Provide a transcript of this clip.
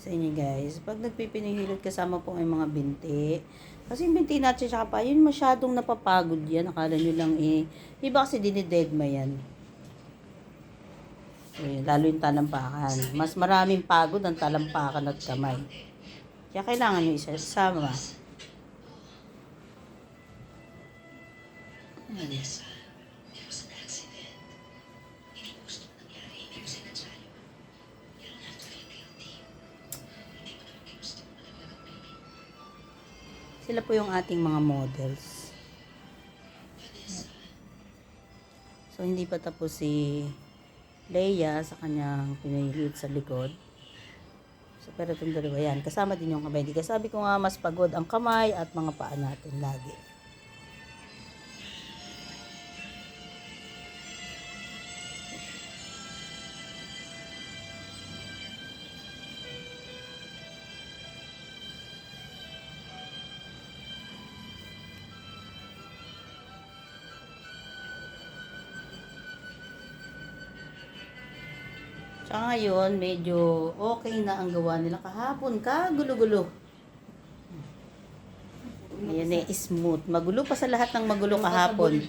sa inyo guys. Pag nagpipinihilot kasama po may mga binti. Kasi yung binti natin siya pa, yun masyadong napapagod yan. Akala nyo lang iba kasi dinidedma yan. Lalo yung talampakan. Mas maraming pagod ang talampakan at kamay. Kaya kailangan nyo isama. Sila po yung ating mga models. So, hindi pa tapos si Leia sa kanyang pinilit sa likod. So, pero itong dalawa yan. Kasama din yung kamay. Di sabi ko nga, mas pagod ang kamay at mga paa natin lagi. Tsaka ngayon, medyo okay na ang gawa nila kahapon. Gulo-gulo. Ayan smooth. Magulo pa sa lahat ng magulo kahapon.